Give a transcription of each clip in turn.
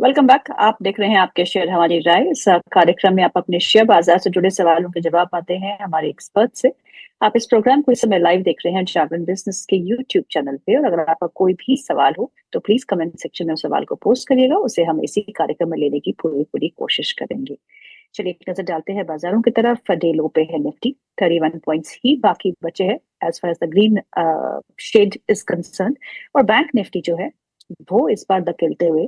Welcome back. आप देख रहे हैं आपके शेयर हमारी राय। इस कार्यक्रम में आप अपने शेयर बाजार से जुड़े सवालों के जवाब पाते हैं हमारे एक्सपर्ट से। आप इस प्रोग्राम को इस समय लाइव देख रहे हैं जागरण बिजनेस के यूट्यूब चैनल पे। और अगर आपका कोई भी सवाल हो तो प्लीज कमेंट सेक्शन में उस सवाल को पोस्ट करिएगा, उसे हम इसी कार्यक्रम में लेने की पूरी पूरी कोशिश करेंगे। चलिए एक नजर डालते हैं बाजारों की तरफ। डे लो पे है निफ्टी 31 पॉइंट्स ही बाकी बचे हैं as far as the green shade is concern. और बैंक निफ्टी जो है वो इस बार धकेलते हुए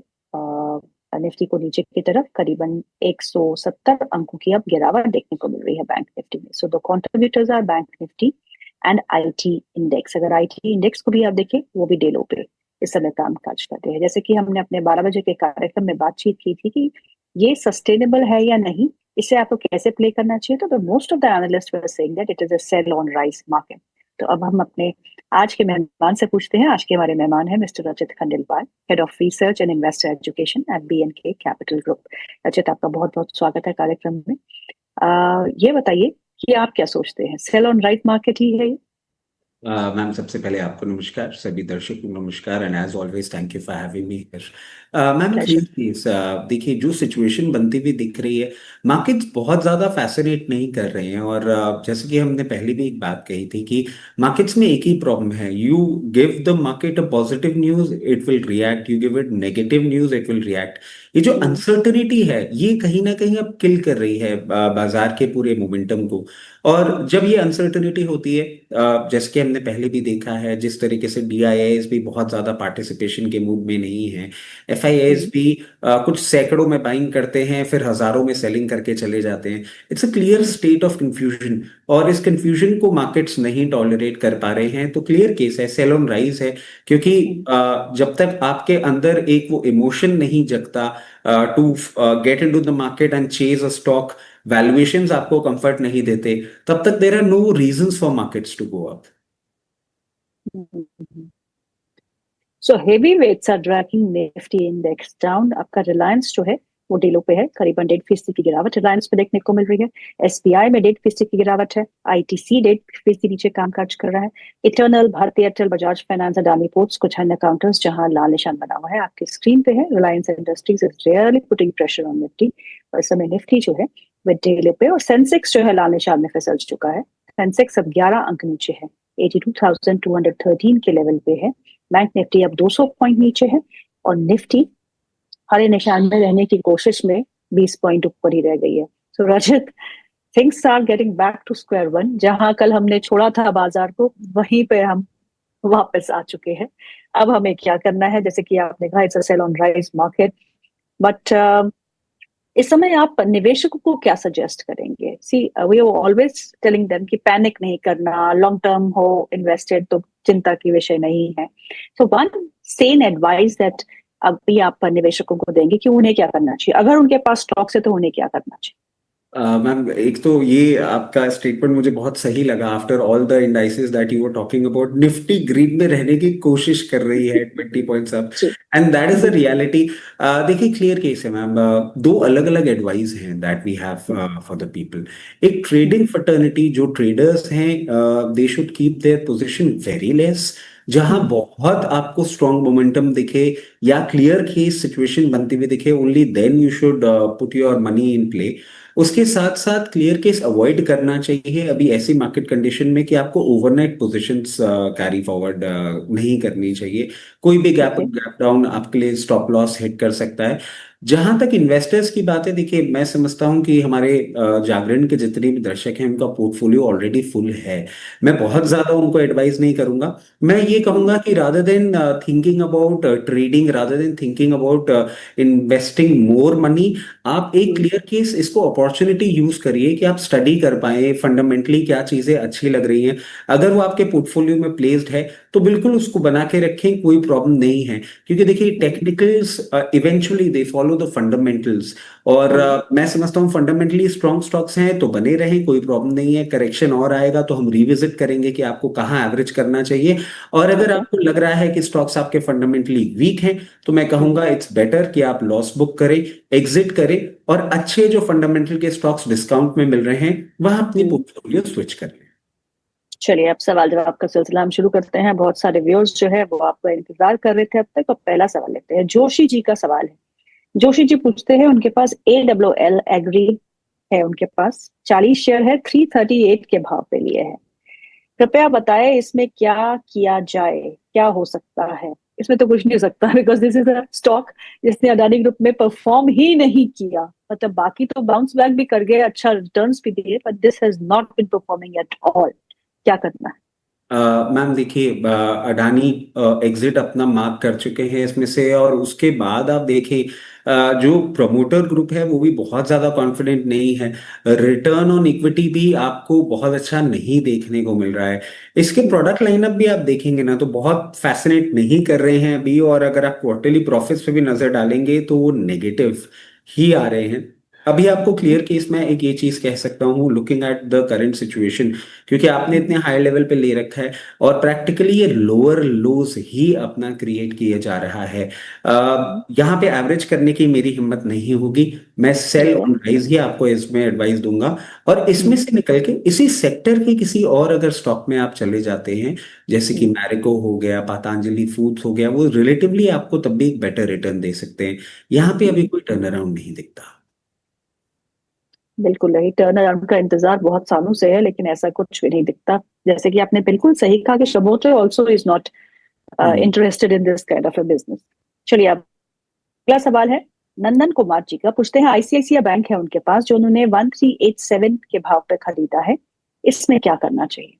निफ्टी को नीचे की तरफ करीबन 170 अंकों की अब गिरावट देखने को मिल रही है बैंक निफ्टी में। So the contributors are bank Nifty and IT index. अगर आईटी इंडेक्स को भी आप देखें वो भी डे लो पे इस समय काम काज करते हैं। जैसे कि हमने अपने 12 बजे के कार्यक्रम में बातचीत की थी कि ये सस्टेनेबल है या नहीं, इसे आपको कैसे प्ले करना चाहिए, तो most of the analyst were saying that it is a sell on rise market. तो अब हम अपने आज के मेहमान से पूछते हैं। आज के हमारे मेहमान हैं मिस्टर रचित Khandelwal, head of research and investor education at BNK capital group. रचित, आपका बहुत बहुत स्वागत है कार्यक्रम में। ये बताइए कि आप क्या सोचते हैं, सेल ऑन राइट मार्केट ही है ये? मैम, सबसे पहले आपको नमस्कार, सभी दर्शकों को नमस्कार and as always thank you for having me here. Ma'am, pleasure. Please देखिए, जो सिचुएशन बनती हुई दिख रही है, मार्केट्स बहुत ज़्यादा फैसिनेट नहीं कर रहे हैं। और जैसे कि हमने पहले भी एक बात कही थी कि मार्केट्स में एक ही प्रॉब्लम है, you give the market a positive news it will react, you give it negative news it will react. ये जो अनसर्टनिटी है ये कहीं ना कहीं अब किल कर रही है बाजार के पूरे मोमेंटम को। और जब ये अनसर्टनिटी होती है, जैसे कि हमने पहले भी देखा है, जिस तरीके से DIIs भी बहुत ज्यादा पार्टिसिपेशन के मूड में नहीं है, FIIs भी कुछ सैकड़ों में बाइंग करते हैं फिर हजारों में सेलिंग करके चले जाते हैं। It's a clear state of confusion, और इस कंफ्यूजन को मार्केट्स नहीं टॉलरेट कर पा रहे हैं। तो क्लियर केस है, सेल ऑन राइज है। क्योंकि जब तक आपके अंदर एक वो इमोशन नहीं जगता to get into the market and chase a stock, valuations आपको कंफर्ट नहीं देते, तब तक there are no reasons for markets to go up. So heavy weights are dragging Nifty index down. आपका रिलायंस जो है वो डीलो पे है, करीबन 1.5% की गिरावट रिलायंस पे देखने को मिल रही है। SBI में 1.5% की गिरावट है। ITC 1.5% नीचे कामकाज कर रहा है। इटर्नल, भारतीय Airtel, Bajaj finance, Adani ports, कुछ अन्य काउंटर्स जहां लाल निशान बना हुआ है आपकी स्क्रीन पे है। Reliance industries is really putting pressure on Nifty. और इस समय निफ्टी जो है वो डीलो पे, और सेंसेक्स जो है लाल निशान में फिसल चुका है। सेंसेक्स अब 11 अंक नीचे है, 82,213 के लेवल पे है। बैंक निफ्टी अब 200 पॉइंट नीचे है, और निफ्टी हरे निशान में रहने की कोशिश में 20 पॉइंट ऊपर ही रह गई है। So Rajat, things are getting back to square one. जहां कल हमने छोड़ा था बाजार को, वहीं पे हम वापस आ चुके हैं। अब हमें क्या करना है? जैसे कि आपने कहा, it's a sell on rise market, but इस समय आप निवेशकों को क्या सजेस्ट करेंगे? See, we are always telling them कि पैनिक नहीं करना, लॉन्ग टर्म हो इन्वेस्टेड तो चिंता की विषय नहीं है। So one Sen advice that अभी आप निवेशकों को देंगे कि उन्हें क्या करना चाहिए, अगर उनके पास स्टॉक्स है तो उन्हें क्या करना चाहिए? मैम, एक तो ये आपका स्टेटमेंट मुझे बहुत सही लगा। After all the indices that you were talking about, Nifty green में रहने की कोशिश कर रही है 20 पॉइंट्स अप, जी। And that is the reality. देखिए, क्लियर केस है मैम। दो अलग अलग एडवाइस हैं that we have for the people. एक ट्रेडिंग फर्टर्निटी, जो ट्रेडर्स हैं they should keep their position very less. जहां बहुत आपको स्ट्रॉन्ग मोमेंटम दिखे या क्लियर केस सिचुएशन बनती हुई दिखे, only then you should put your money in play. उसके साथ साथ क्लियर केस अवॉइड करना चाहिए अभी ऐसी मार्केट कंडीशन में कि आपको ओवरनाइट पोजीशंस कैरी फॉरवर्ड नहीं करनी चाहिए। कोई भी gap okay. Up gap down आपके लिए स्टॉप लॉस हिट कर सकता है। जहां तक इन्वेस्टर्स की बात है, देखिए, मैं समझता हूं कि हमारे जागरण के जितने भी दर्शक हैं उनका पोर्टफोलियो ऑलरेडी फुल है। मैं बहुत ज्यादा उनको एडवाइस नहीं करूंगा। मैं ये कहूंगा कि rather than thinking about trading, rather than thinking about investing more money, आप एक क्लियर केस इसको अपॉर्चुनिटी यूज करिए कि आप स्टडी कर पाए फंडामेंटली क्या चीजें अच्छी लग रही हैं। अगर वो आपके पोर्टफोलियो में प्लेस्ड है तो बिल्कुल उसको बना के रखें, कोई प्रॉब्लम नहीं है। क्योंकि देखिए, technicals eventually they follow the fundamentals. और मैं समझता हूँ फंडामेंटली स्ट्रॉन्ग स्टॉक्स हैं तो बने रहें, कोई प्रॉब्लम नहीं है। करेक्शन और आएगा तो हम रिविजिट करेंगे कि आपको कहाँ एवरेज करना चाहिए। और अगर ओके। आपको लग रहा है कि स्टॉक्स आपके फंडामेंटली वीक हैं, तो मैं कहूंगा इट्स बेटर कि आप लॉस बुक करें, एग्जिट करें, और अच्छे जो फंडामेंटल के स्टॉक्स डिस्काउंट में मिल रहे हैं वहां अपनी पोर्टफोलियो स्विच कर लें। चलिए, अब सवाल जवाब का सिलसिला हम शुरू करते हैं। बहुत सारे व्यूअर्स जो है वो आपका इंतजार कर रहे थे अब तक। अब पहला सवाल लेते हैं। जोशी जी का सवाल है, जोशी जी पूछते हैं उनके पास AWL एग्री है, उनके पास 40 शेयर है, 338 के भाव पे लिए है। कृपया बताएं इसमें क्या किया जाए, क्या हो सकता है? इसमें तो कुछ नहीं हो सकता, because this is a stock जिसने अडानी ग्रुप में परफॉर्म ही नहीं किया। मतलब बाकी तो बाउंस बैक भी कर गए, अच्छा रिटर्न्स भी दिए, but this has not been performing at all. क्या करना है? मैम देखिए, अडानी एग्जिट अपना मार्क कर चुके हैं इसमें से, और उसके बाद आप देखिए जो प्रमोटर ग्रुप है वो भी बहुत ज्यादा कॉन्फिडेंट नहीं है। रिटर्न ऑन इक्विटी भी आपको बहुत अच्छा नहीं देखने को मिल रहा है। इसके प्रोडक्ट लाइनअप भी आप देखेंगे ना तो बहुत फैसिनेट नहीं कर रहे हैं अभी, और अगर आप क्वार्टरली प्रॉफिट्स पे भी नजर डालेंगे तो वो नेगेटिव ही आ रहे हैं। अभी आपको क्लियर केस में एक ये चीज कह सकता हूँ, looking at the current situation, क्योंकि आपने इतने हाई लेवल पे ले रखा है और प्रैक्टिकली ये लोअर लोज ही अपना क्रिएट किया जा रहा है। यहाँ पे एवरेज करने की मेरी हिम्मत नहीं होगी। मैं सेल ओके। ऑन राइज ही आपको इसमें एडवाइस दूंगा, और इसमें से निकल के इसी सेक्टर के किसी और अगर स्टॉक में आप चले जाते हैं, जैसे कि मैरिको हो गया, पतंजलि फूड्स हो गया, वो रिलेटिवली आपको तब भी एक बेटर रिटर्न दे सकते हैं। यहाँ पे अभी कोई टर्न अराउंड नहीं दिखता। बिल्कुल नहीं, टर्न अराउंड का इंतजार बहुत सालों से है, लेकिन ऐसा कुछ भी नहीं दिखता। जैसे कि आपने बिल्कुल सही कहा कि promoter also is not hmm. Interested in this kind of a business. चलिए, अब अगला सवाल है नंदन कुमार जी का। पूछते हैं आईसीआईसीआई बैंक है उनके पास, जो उन्होंने 1387 के भाव पे खरीदा है, इसमें क्या करना चाहिए?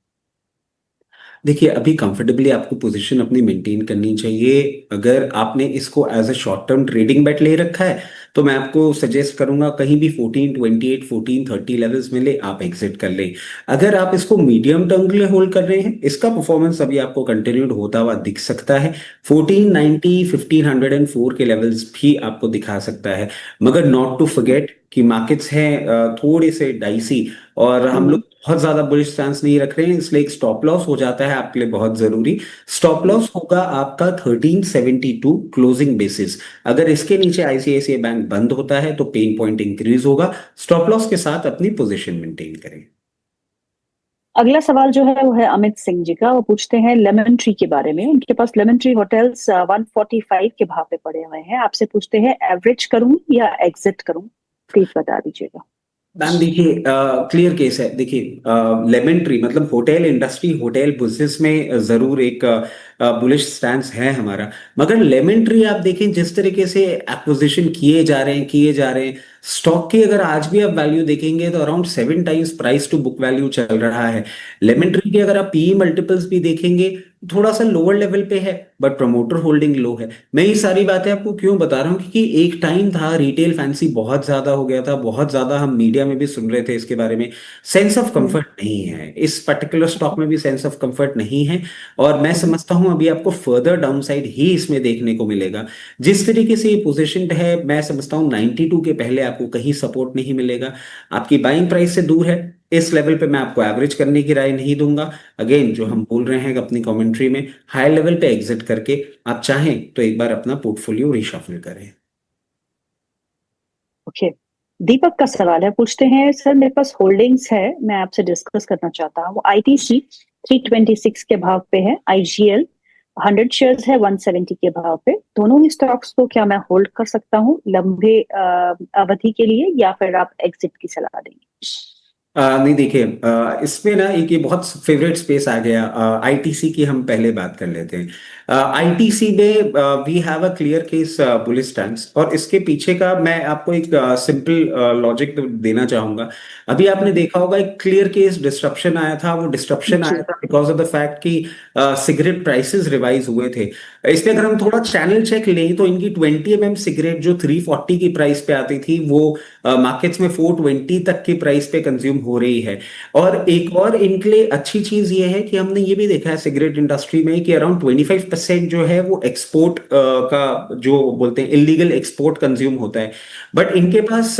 देखिए, अभी कंफर्टेबली आपको पोजीशन अपनी मेंटेन करनी चाहिए। अगर आपने इसको as a short term trading bet ले रखा है तो मैं आपको सजेस्ट करूंगा कहीं भी 1428 1430 लेवल्स मिले आप एग्जिट कर लें। अगर आप इसको मीडियम टर्म के लिए होल्ड कर रहे हैं, इसका परफॉर्मेंस अभी आपको कंटिन्यूड होता हुआ दिख सकता है। 1490 1504 के लेवल्स भी आपको दिखा सकता है। मगर नॉट टू फॉरगेट कि मार्केट्स हैं थोड़े से डाइसी, और हम लोग बहुत ज्यादा बुलिश स्टैंस नहीं रख रहे हैं, इसलिए एक स्टॉप लॉस हो जाता है आपके लिए बहुत जरूरी। स्टॉप लॉस होगा आपका 1372 क्लोजिंग बेसिस। अगर इसके नीचे आईसीआईसीआई बैंक बंद होता है तो पेन पॉइंट इंक्रीज होगा। स्टॉप लॉस के साथ अपनी पोजीशन मेंटेन करें। अगला सवाल जो है वो है अमित सिंह जी का। वो पूछते हैं लेमन ट्री के बारे में। उनके पास लेमन ट्री होटल्स 145 के भाव पे पड़े हुए हैं। आपसे पूछते हैं एवरेज करूं या एग्जिट करूं, प्लीज बता दीजिएगा। मैम देखिए, क्लियर केस है। देखिए, लेमन ट्री मतलब होटल इंडस्ट्री, होटल बिजनेस में जरूर एक बुलिश स्टैंस है हमारा। मगर लेमन ट्री आप देखें जिस तरीके से एक्विजिशन किए जा रहे हैं स्टॉक की, अगर आज भी आप वैल्यू देखेंगे तो around 7 times price to book value चल रहा है। लेमन ट्री के अगर आप पीई मल्टीपल्स भी देखेंगे थोड़ा सा लोअर लेवल पे है, बट प्रमोटर होल्डिंग लो है। मैं ये सारी बातें आपको क्यों बता रहा हूँ, क्योंकि एक टाइम था रिटेल फैंसी बहुत ज्यादा हो गया था, बहुत ज्यादा हम मीडिया में भी सुन रहे थे इसके बारे में। सेंस ऑफ कंफर्ट नहीं है इस पर्टिकुलर स्टॉक में भी, सेंस ऑफ कंफर्ट नहीं है। और मैं समझता हूं अभी आपको फर्दर डाउनसाइड ही इसमें देखने को मिलेगा। जिस तरीके से ये पोजीशनड है, मैं समझता हूं 92 के पहले आपको कहीं सपोर्ट नहीं मिलेगा। आपकी बाइंग प्राइस से दूर है। इस लेवल पे मैं आपको एवरेज करने की राय नहीं दूंगा। अगेन जो हम बोल रहे हैं अपनी कमेंट्री में, हाई लेवल पे एग्जिट करके आप चाहें तो एक बार अपना पोर्टफोलियो रिशफल करें। ओके। दीपक का सवाल है। पूछते हैं सर मेरे पास होल्डिंग्स है, मैं आपसे डिस्कस करना चाहता हूँ। आईटीसी 326 के भाव पे है, आईजीएल 100 शेयर्स है 170 के भाव पे। दोनों ही स्टॉक्स को क्या मैं होल्ड कर सकता हूँ लंबे अवधि के लिए, या फिर आप एग्जिट की सलाह देंगे? नहीं देखिए, इसमें ना एक ये बहुत फेवरेट स्पेस आ गया। आईटीसी की हम पहले बात कर लेते हैं। आईटीसी में we have a clear case bullish stance, और इसके पीछे का मैं आपको एक सिंपल लॉजिक देना चाहूंगा। अभी आपने देखा होगा एक क्लियर केस डिस्ट्रप्शन आया था। वो डिस्ट्रप्शन जी। आया था बिकॉज ऑफ द फैक्ट कि सिगरेट प्राइसेस रिवाइज हुए थे। इसलिए अगर हम थोड़ा चैनल चेक लें तो इनकी 20 सिगरेट जो 340 की प्राइस पे आती थी वो मार्केट्स में 420 तक की प्राइस पे कंज्यूम हो रही है। और एक और इनके लिए अच्छी चीज ये है कि हमने ये भी देखा है सिगरेट इंडस्ट्री में कि अराउंड 25% जो है वो एक्सपोर्ट का जो बोलते हैं इलीगल एक्सपोर्ट कंज्यूम होता है। बट इनके पास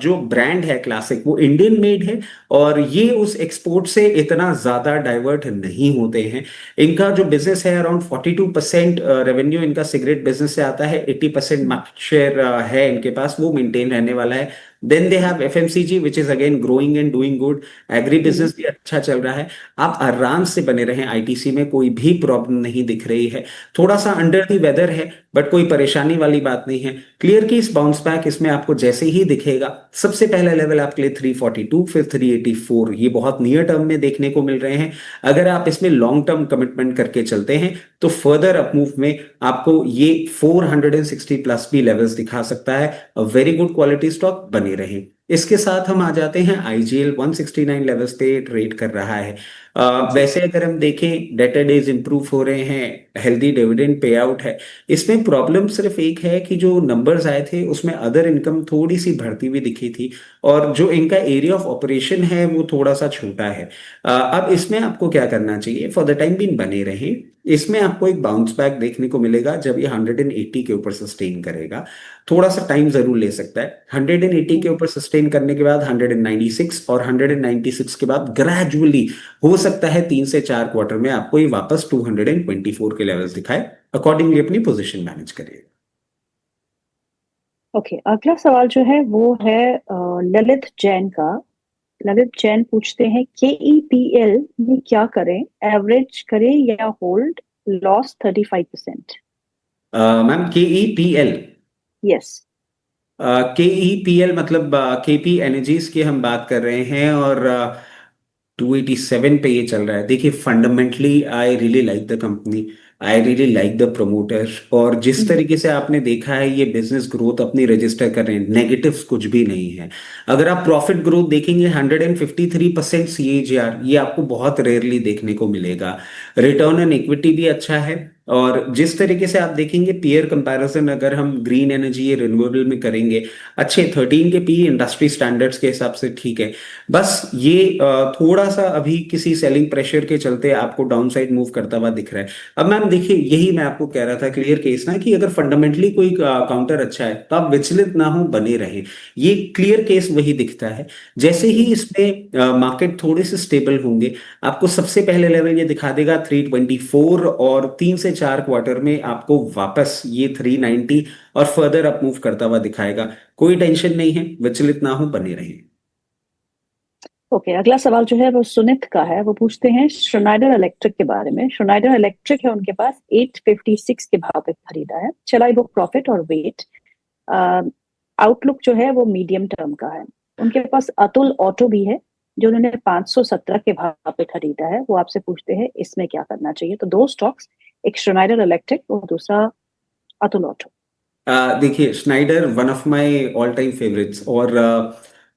जो ब्रांड है क्लासिक वो इंडियन मेड है, और ये उस एक्सपोर्ट से इतना ज्यादा डाइवर्ट नहीं होते हैं। इनका जो बिजनेस है अराउंड 42% रेवेन्यू इनका सिगरेट बिजनेस से आता है। 80% मार्केट शेयर है इनके पास, वो मेंटेन रहने वाला है। Then they have FMCG which is again growing and doing good. Agri business भी अच्छा चल रहा है। आप आराम से बने रहें, आईटीसी में कोई भी प्रॉब्लम नहीं दिख रही है। थोड़ा सा अंडर दी वेदर है, बट कोई परेशानी वाली बात नहीं है। क्लियर केस बाउंस बैक इसमें आपको जैसे ही दिखेगा, सबसे पहला लेवल आपके लिए 342, फिर 384, ये बहुत नियर टर्म में देखने को मिल रहे हैं। अगर आप इसमें लॉन्ग टर्म कमिटमेंट करके चलते हैं तो फर्दर अप मूव में आपको ये 460 प्लस भी लेवल्स दिखा सकता है। वेरी गुड क्वालिटी स्टॉक बने रहे। इसके साथ हम आ जाते हैं आईजीएल 169 लेवल्स पे ट्रेड कर रहा है। जी। वैसे अगर हम देखें डेटर डेज इंप्रूव हो रहे हैं, हेल्दी डिविडेंड पे आउट है। इसमें प्रॉब्लम सिर्फ एक है कि जो नंबर्स आए थे उसमें अदर इनकम थोड़ी सी बढ़ती हुई दिखी थी, और जो इनका एरिया ऑफ ऑपरेशन है वो थोड़ा सा छोटा है। अब इसमें आपको क्या करना चाहिए, फॉर द टाइम बीइंग बने रहे। इसमें आपको एक बाउंस बैक देखने को मिलेगा जब ये 180 के ऊपर सस्टेन करेगा। थोड़ा सा टाइम जरूर ले सकता है। 180 के ऊपर सस्टेन करने के बाद 196, और 196 के बाद ग्रेजुअली हो सकता है 3 से 4 क्वार्टर में आपको ये वापस 224 के लेवल्स दिखाए। अकॉर्डिंगली अपनी पोजीशन मैनेज करिए। ओके, अगला सवाल जो है वो है ललित जैन का। ललित जैन पूछते हैं KEPL में क्या करें, एवरेज करें या hold, loss 35%। Ma'am KEPL, yes. KEPL मतलब केपी एनर्जीज की हम बात कर रहे हैं, और 287 पे ये चल रहा है। देखिए fundamentally I really like the company, I really like the promoter, और जिस तरीके से आपने देखा है ये बिजनेस ग्रोथ अपनी रजिस्टर कर रहे हैं, नेगेटिव्स कुछ भी नहीं है। अगर आप प्रॉफिट ग्रोथ देखेंगे 153% CAGR, ये आपको बहुत रेयरली देखने को मिलेगा। रिटर्न ऑन इक्विटी भी अच्छा है, और जिस तरीके से आप देखेंगे पीयर कंपैरिजन अगर हम ग्रीन एनर्जी ये रिन्यूएबल में करेंगे, अच्छे 13 के पी इंडस्ट्री स्टैंडर्ड्स के हिसाब से ठीक है। बस ये थोड़ा सा अभी किसी सेलिंग प्रेशर के चलते आपको डाउन साइड मूव करता हुआ दिख रहा है। अब मैम देखिए यही मैं आपको कह रहा था, क्लियर केस ना, कि अगर फंडामेंटली कोई काउंटर अच्छा है तो आप विचलित ना हो, बने रहे। ये क्लियर केस वही दिखता है। जैसे ही इसमें मार्केट थोड़े से स्टेबल होंगे, आपको सबसे पहले लेवल ये दिखा देगा 324, और 3 से 4 क्वार्टर में आपको वापस ये 390 और फर्दर अप मूव करता हुआ दिखाएगा। कोई टेंशन नहीं है, विचलित ना हो, बने रहे। ओके, अगला सवाल जो है वो सुनित का है। वो पूछते हैं श्रोनाइडर इलेक्ट्रिक के बारे में। श्रोनाइडर इलेक्ट्रिक है, उनके पास 856 के भाव पे खरीदा है। चला ही बुक प्रॉफिट और वेट। आउटलुक जो है वो मीडियम टर्म का है। उनके पास अतुल ऑटो भी है जो उन्होंने 517 के भाव पे खरीदा है। वो आपसे पूछते हैं इसमें क्या करना चाहिए। तो दो स्टॉक्स, एक श्रोनाइडर इलेक्ट्रिक और दूसरा अतुल ऑटो। देखिए Snyder one of my all time favourites, और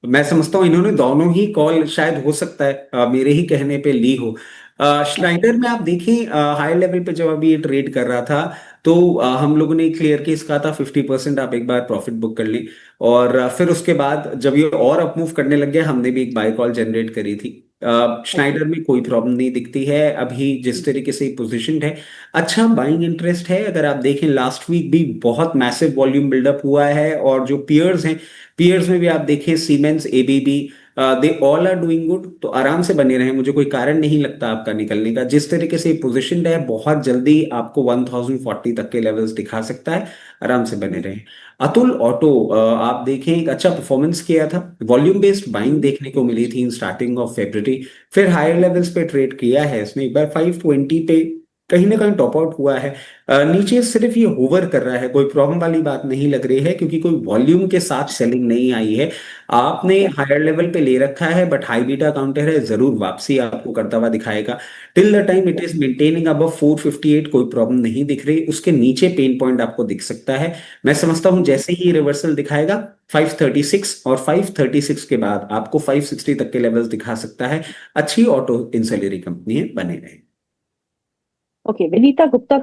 मैं समझता हूँ इन्होंने दोनों ही कॉल शायद हो सकता है मेरे ही कहने पे ली हो। ओके। स्नाइडर में आप देखें हाई लेवल पे जब अभी ये ट्रेड कर रहा था, तो हम लोगों ने क्लियर केस कहा था 50% आप एक बार प्रॉफिट बुक कर लें, और फिर उसके बाद जब ये और अप मूव करने लग गया हमने भी एक बाय कॉल जनरेट करी थी। ओके। स्नाइडर में कोई प्रॉब्लम नहीं दिखती है अभी जिस तरीके से पोजिशन है। अच्छा बाइंग इंटरेस्ट है। अगर आप देखें लास्ट वीक भी बहुत मैसिव वॉल्यूम बिल्डअप हुआ है, और जो पियर्स हैं, पियर्स में भी आप देखें Siemens, ABB, they all are doing good. तो आराम से बने रहे, मुझे कोई कारण नहीं लगता आपका निकलने का। जिस तरीके से पोजिशन है बहुत जल्दी आपको 1040 तक के लेवल्स दिखा सकता है। आराम से बने रहे। अतुल ऑटो आप देखें एक अच्छा परफॉर्मेंस किया था। वॉल्यूम बेस्ड बाइंग देखने को मिली थी इन स्टार्टिंग ऑफ फेब्रुवरी, फिर हायर लेवल्स पे ट्रेड किया है इसने एक बार 520 पे कहीं ना कहीं टॉप आउट हुआ है। नीचे सिर्फ ये होवर कर रहा है, कोई प्रॉब्लम वाली बात नहीं लग रही है क्योंकि कोई वॉल्यूम के साथ सेलिंग नहीं आई है। आपने ओके। हायर लेवल पे ले रखा है, बट हाई बीटा काउंटर है, जरूर वापसी आपको करता हुआ दिखाएगा। Till the time it is maintaining above 458 कोई प्रॉब्लम नहीं दिख रही। उसके नीचे पेन पॉइंट आपको दिख सकता है। मैं समझता हूं जैसे ही रिवर्सल दिखाएगा 536, और 536 के बाद आपको 560 तक के लेवल्स दिखा सकता है। अच्छी ऑटो इंसुलरी कंपनी है, बने रहे। ओके, विनीता गुप्ता